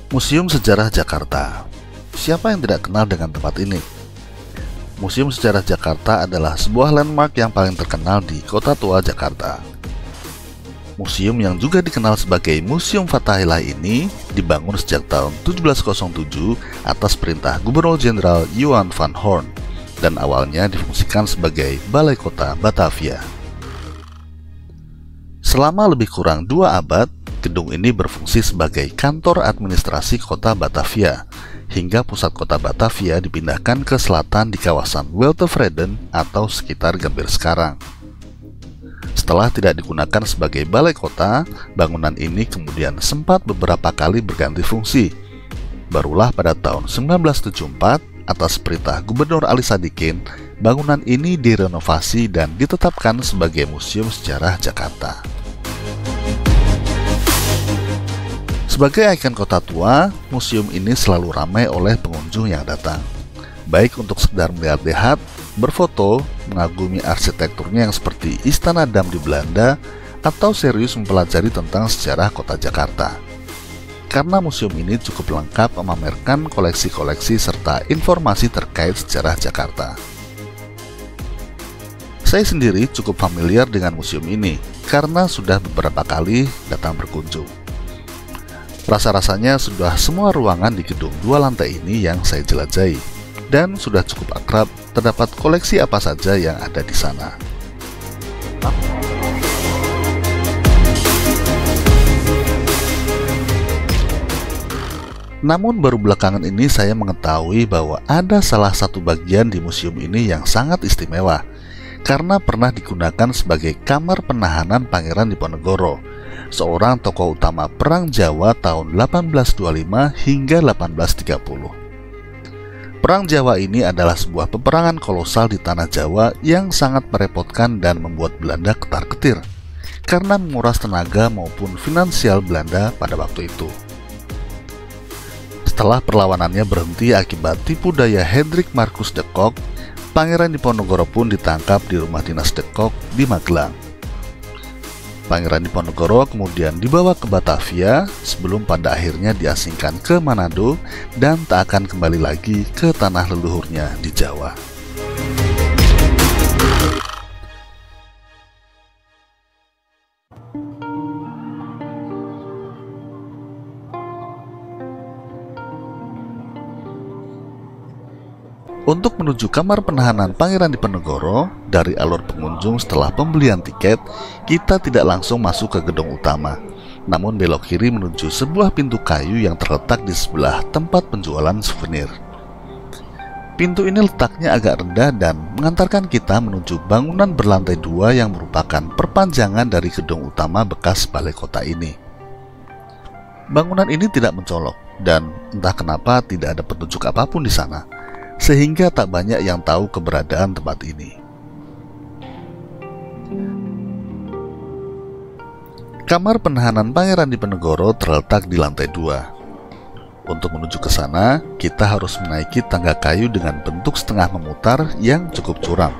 Museum Sejarah Jakarta. Siapa yang tidak kenal dengan tempat ini? Museum Sejarah Jakarta adalah sebuah landmark yang paling terkenal di Kota Tua Jakarta. Museum yang juga dikenal sebagai Museum Fathahillah ini dibangun sejak tahun 1707 atas perintah Gubernur Jenderal Johan van Horn dan awalnya difungsikan sebagai Balai Kota Batavia. Selama lebih kurang 2 abad, gedung ini berfungsi sebagai kantor administrasi kota Batavia, hingga pusat kota Batavia dipindahkan ke selatan di kawasan Weltevreden atau sekitar Gambir sekarang. Setelah tidak digunakan sebagai balai kota, bangunan ini kemudian sempat beberapa kali berganti fungsi. Barulah pada tahun 1974, atas perintah Gubernur Ali Sadikin, bangunan ini direnovasi dan ditetapkan sebagai Museum Sejarah Jakarta. Sebagai ikon kota tua, museum ini selalu ramai oleh pengunjung yang datang, baik untuk sekedar melihat-lihat, berfoto, mengagumi arsitekturnya yang seperti Istana Dam di Belanda, atau serius mempelajari tentang sejarah kota Jakarta. Karena museum ini cukup lengkap memamerkan koleksi-koleksi serta informasi terkait sejarah Jakarta. Saya sendiri cukup familiar dengan museum ini, karena sudah beberapa kali datang berkunjung. Rasa-rasanya sudah semua ruangan di gedung 2 lantai ini yang saya jelajahi, dan sudah cukup akrab terdapat koleksi apa saja yang ada di sana. Namun baru belakangan ini saya mengetahui bahwa ada salah satu bagian di museum ini yang sangat istimewa, karena pernah digunakan sebagai kamar penahanan Pangeran Diponegoro, seorang tokoh utama Perang Jawa tahun 1825 hingga 1830. Perang Jawa ini adalah sebuah peperangan kolosal di tanah Jawa yang sangat merepotkan dan membuat Belanda ketar-ketir, karena menguras tenaga maupun finansial Belanda pada waktu itu. Setelah perlawanannya berhenti akibat tipu daya Hendrik Marcus de Kock, Pangeran Diponegoro pun ditangkap di rumah dinas de Kock di Magelang. Pangeran Diponegoro kemudian dibawa ke Batavia sebelum pada akhirnya diasingkan ke Manado dan tak akan kembali lagi ke tanah leluhurnya di Jawa. Untuk menuju kamar penahanan Pangeran Diponegoro, dari alur pengunjung setelah pembelian tiket, kita tidak langsung masuk ke gedung utama, namun belok kiri menuju sebuah pintu kayu yang terletak di sebelah tempat penjualan souvenir. Pintu ini letaknya agak rendah dan mengantarkan kita menuju bangunan berlantai 2 yang merupakan perpanjangan dari gedung utama bekas balai kota ini. Bangunan ini tidak mencolok, dan entah kenapa tidak ada petunjuk apapun di sana, sehingga tak banyak yang tahu keberadaan tempat ini. Kamar penahanan Pangeran Diponegoro terletak di lantai 2. Untuk menuju ke sana, kita harus menaiki tangga kayu dengan bentuk setengah memutar yang cukup curam.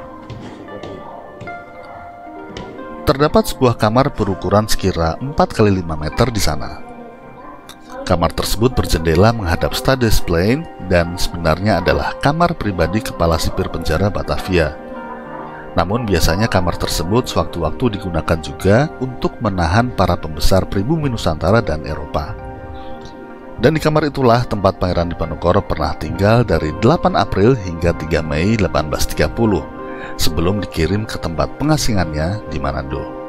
Terdapat sebuah kamar berukuran sekira 4x5 meter di sana. Kamar tersebut berjendela menghadap Stades Plain dan sebenarnya adalah kamar pribadi kepala sipir penjara Batavia. Namun biasanya kamar tersebut sewaktu-waktu digunakan juga untuk menahan para pembesar pribumi Nusantara dan Eropa. Dan di kamar itulah tempat Pangeran Diponegoro pernah tinggal dari 8 April hingga 3 Mei 1830, sebelum dikirim ke tempat pengasingannya di Manado.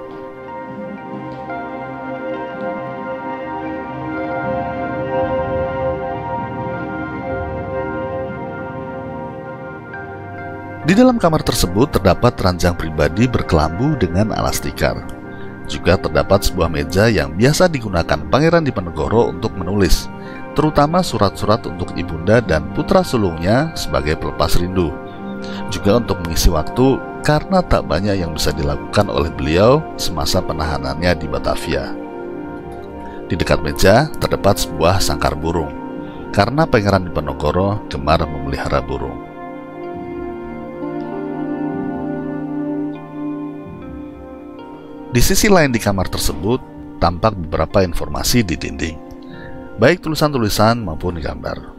Di dalam kamar tersebut terdapat ranjang pribadi berkelambu dengan alas tikar. Juga terdapat sebuah meja yang biasa digunakan Pangeran Diponegoro untuk menulis, terutama surat-surat untuk ibunda dan putra sulungnya sebagai pelepas rindu. Juga untuk mengisi waktu karena tak banyak yang bisa dilakukan oleh beliau semasa penahanannya di Batavia. Di dekat meja terdapat sebuah sangkar burung, karena Pangeran Diponegoro gemar memelihara burung. Di sisi lain di kamar tersebut, tampak beberapa informasi di dinding, baik tulisan-tulisan maupun gambar.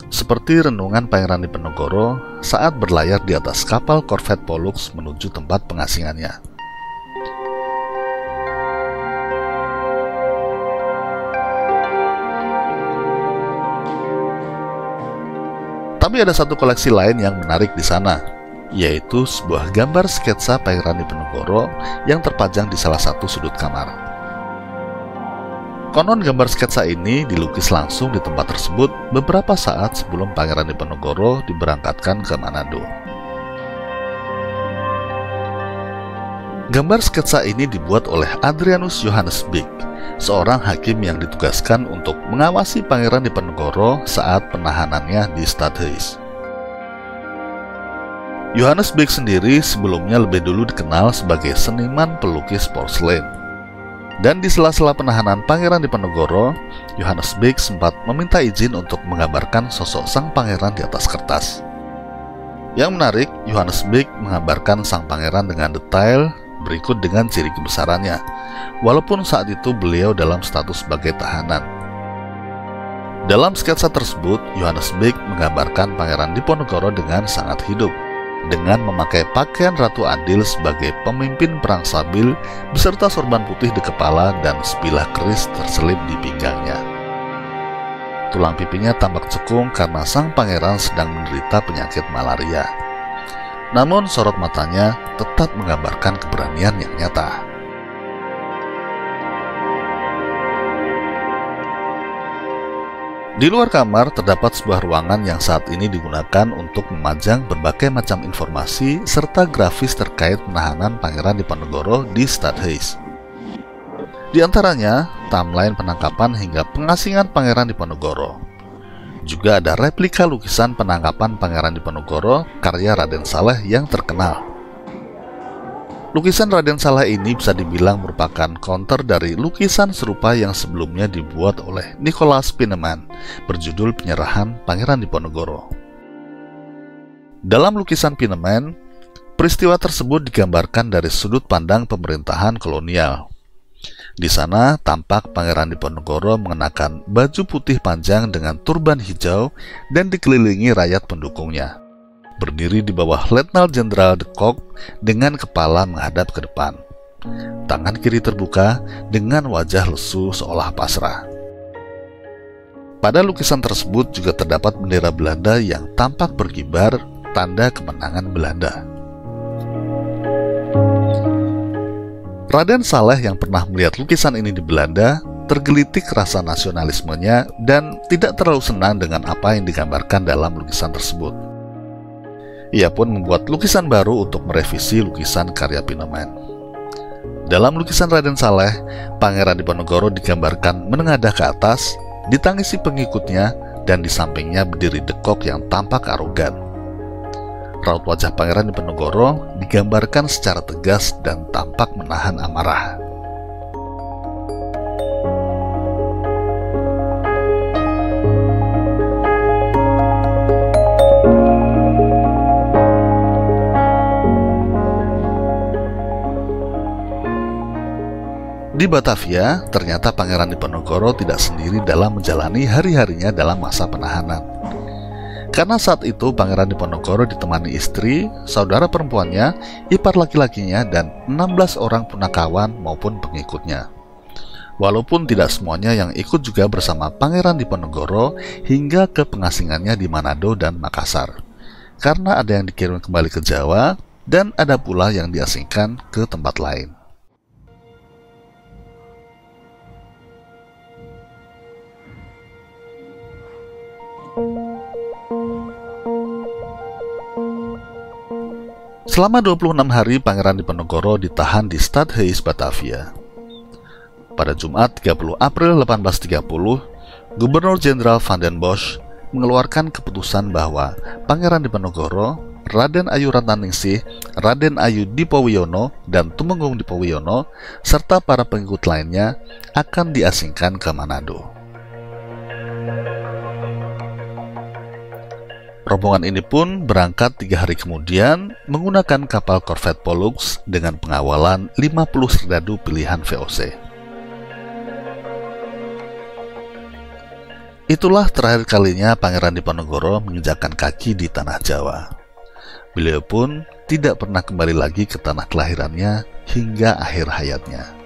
Seperti renungan Pangeran Diponegoro saat berlayar di atas kapal korvet Pollux menuju tempat pengasingannya. Tapi ada satu koleksi lain yang menarik di sana, yaitu sebuah gambar sketsa Pangeran Diponegoro yang terpajang di salah satu sudut kamar. Konon gambar sketsa ini dilukis langsung di tempat tersebut beberapa saat sebelum Pangeran Diponegoro diberangkatkan ke Manado. Gambar sketsa ini dibuat oleh Adrianus Johannes Beek, seorang hakim yang ditugaskan untuk mengawasi Pangeran Diponegoro saat penahanannya di Stadhuis. Johannes Beek sendiri sebelumnya lebih dulu dikenal sebagai seniman pelukis porselen. Dan di sela-sela penahanan Pangeran Diponegoro, Johannes Beek sempat meminta izin untuk menggambarkan sosok sang pangeran di atas kertas. Yang menarik, Johannes Beek menggambarkan sang pangeran dengan detail berikut dengan ciri kebesarannya, walaupun saat itu beliau dalam status sebagai tahanan. Dalam sketsa tersebut, Johannes Beek menggambarkan Pangeran Diponegoro dengan sangat hidup, dengan memakai pakaian Ratu Adil sebagai pemimpin perang sabil beserta sorban putih di kepala dan sebilah keris terselip di pinggangnya. Tulang pipinya tampak cekung karena sang pangeran sedang menderita penyakit malaria. Namun sorot matanya tetap menggambarkan keberanian yang nyata. Di luar kamar terdapat sebuah ruangan yang saat ini digunakan untuk memajang berbagai macam informasi serta grafis terkait penahanan Pangeran Diponegoro di Stadhuis. Di antaranya, timeline penangkapan hingga pengasingan Pangeran Diponegoro. Juga ada replika lukisan penangkapan Pangeran Diponegoro karya Raden Saleh yang terkenal. Lukisan Raden Saleh ini bisa dibilang merupakan counter dari lukisan serupa yang sebelumnya dibuat oleh Nicolaas Pieneman berjudul Penyerahan Pangeran Diponegoro. Dalam lukisan Pieneman, peristiwa tersebut digambarkan dari sudut pandang pemerintahan kolonial. Di sana tampak Pangeran Diponegoro mengenakan baju putih panjang dengan turban hijau dan dikelilingi rakyat pendukungnya, berdiri di bawah Letnan Jenderal de Kock dengan kepala menghadap ke depan. Tangan kiri terbuka dengan wajah lesu seolah pasrah. Pada lukisan tersebut juga terdapat bendera Belanda yang tampak berkibar, tanda kemenangan Belanda. Raden Saleh yang pernah melihat lukisan ini di Belanda tergelitik rasa nasionalismenya dan tidak terlalu senang dengan apa yang digambarkan dalam lukisan tersebut. Ia pun membuat lukisan baru untuk merevisi lukisan karya Pieneman. Dalam lukisan Raden Saleh, Pangeran Diponegoro digambarkan menengadah ke atas, ditangisi pengikutnya, dan di sampingnya berdiri de Kock yang tampak arogan. Raut wajah Pangeran Diponegoro digambarkan secara tegas dan tampak menahan amarah. Di Batavia, ternyata Pangeran Diponegoro tidak sendiri dalam menjalani hari-harinya dalam masa penahanan. Karena saat itu Pangeran Diponegoro ditemani istri, saudara perempuannya, ipar laki-lakinya, dan 16 orang punakawan maupun pengikutnya. Walaupun tidak semuanya yang ikut juga bersama Pangeran Diponegoro hingga ke pengasingannya di Manado dan Makassar. Karena ada yang dikirim kembali ke Jawa, dan ada pula yang diasingkan ke tempat lain. Selama 26 hari Pangeran Diponegoro ditahan di Stadhuis Batavia. Pada Jumat 30 April 1830, Gubernur Jenderal Van den Bosch mengeluarkan keputusan bahwa Pangeran Diponegoro, Raden Ayu Ratnaningsih, Raden Ayu Dipowiyono, dan Tumenggung Dipowiyono, serta para pengikut lainnya akan diasingkan ke Manado. Rombongan ini pun berangkat 3 hari kemudian menggunakan kapal korvet Pollux dengan pengawalan 50 serdadu pilihan VOC. Itulah terakhir kalinya Pangeran Diponegoro menginjakkan kaki di tanah Jawa. Beliau pun tidak pernah kembali lagi ke tanah kelahirannya hingga akhir hayatnya.